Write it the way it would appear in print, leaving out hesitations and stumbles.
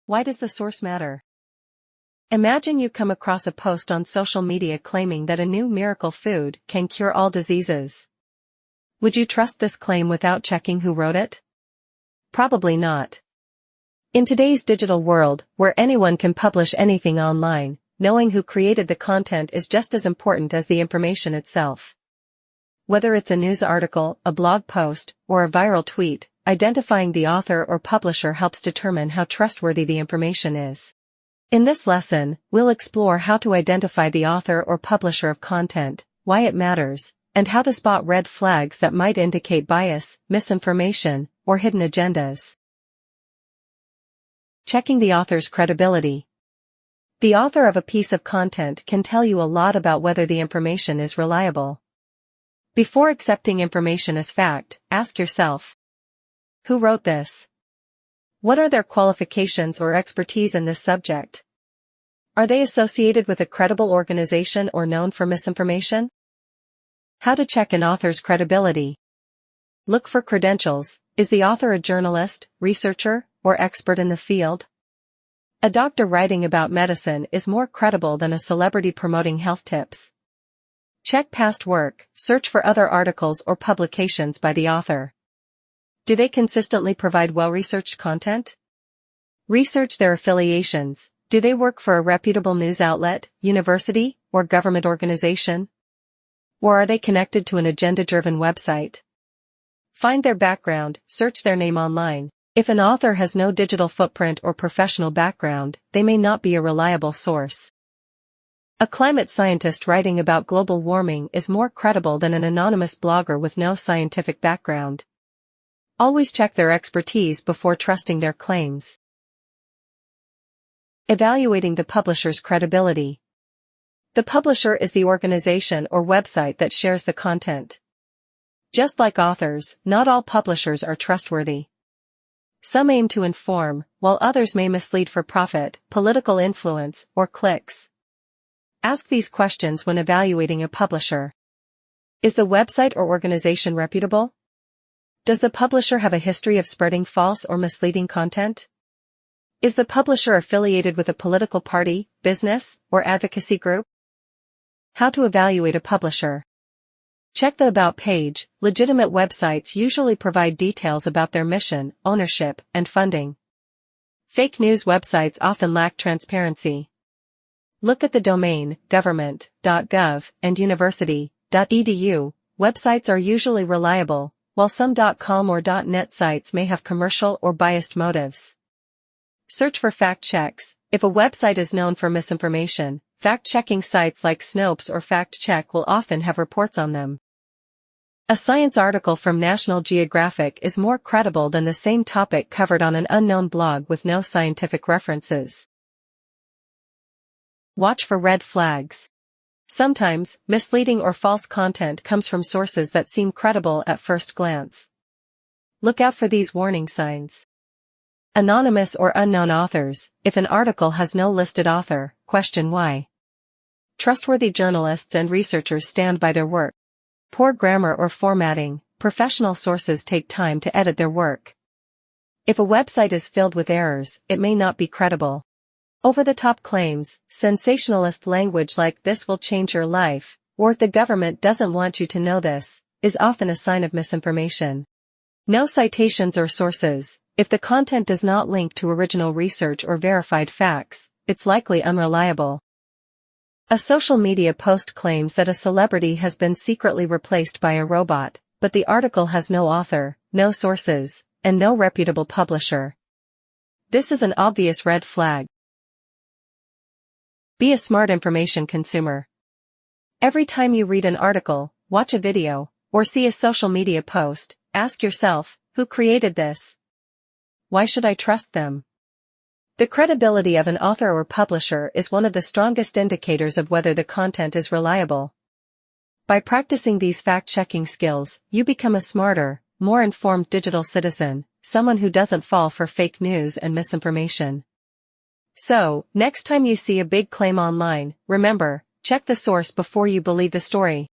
Why does the source matter? Imagine you come across a post on social media claiming that a new miracle food can cure all diseases. Would you trust this claim without checking who wrote it? Probably not. In today's digital world, where anyone can publish anything online, knowing who created the content is just as important as the information itself. Whether it's a news article, a blog post, or a viral tweet, identifying the author or publisher helps determine how trustworthy the information is. In this lesson, we'll explore how to identify the author or publisher of content, why it matters, and how to spot red flags that might indicate bias, misinformation, or hidden agendas. Checking the author's credibility. The author of a piece of content can tell you a lot about whether the information is reliable. Before accepting information as fact, ask yourself, who wrote this? What are their qualifications or expertise in this subject? Are they associated with a credible organization or known for misinformation? How to check an author's credibility. Look for credentials. Is the author a journalist, researcher, or expert in the field? A doctor writing about medicine is more credible than a celebrity promoting health tips. Check past work. Search for other articles or publications by the author. Do they consistently provide well-researched content? Research their affiliations. Do they work for a reputable news outlet, university, or government organization? Or are they connected to an agenda-driven website? Find their background. Search their name online. If an author has no digital footprint or professional background, they may not be a reliable source. A climate scientist writing about global warming is more credible than an anonymous blogger with no scientific background. Always check their expertise before trusting their claims. Evaluating the publisher's credibility. The publisher is the organization or website that shares the content. Just like authors, not all publishers are trustworthy. Some aim to inform, while others may mislead for profit, political influence, or clicks. Ask these questions when evaluating a publisher. Is the website or organization reputable? Does the publisher have a history of spreading false or misleading content? Is the publisher affiliated with a political party, business, or advocacy group? How to evaluate a publisher. Check the About page. Legitimate websites usually provide details about their mission, ownership, and funding. Fake news websites often lack transparency. Look at the domain, government.gov, and university.edu. Websites are usually reliable, while some .com or .net sites may have commercial or biased motives. Search for fact checks. If a website is known for misinformation, fact-checking sites like Snopes or Fact Check will often have reports on them. A science article from National Geographic is more credible than the same topic covered on an unknown blog with no scientific references. Watch for red flags. Sometimes, misleading or false content comes from sources that seem credible at first glance. Look out for these warning signs. Anonymous or unknown authors. If an article has no listed author, question why. Trustworthy journalists and researchers stand by their work. Poor grammar or formatting. Professional sources take time to edit their work. If a website is filled with errors, it may not be credible. Over-the-top claims, sensationalist language like "this will change your life," or "the government doesn't want you to know this," is often a sign of misinformation. No citations or sources. If the content does not link to original research or verified facts, it's likely unreliable. A social media post claims that a celebrity has been secretly replaced by a robot, but the article has no author, no sources, and no reputable publisher. This is an obvious red flag. Be a smart information consumer. Every time you read an article, watch a video, or see a social media post, ask yourself, who created this? Why should I trust them? The credibility of an author or publisher is one of the strongest indicators of whether the content is reliable. By practicing these fact-checking skills, you become a smarter, more informed digital citizen, someone who doesn't fall for fake news and misinformation. So, next time you see a big claim online, remember, check the source before you believe the story.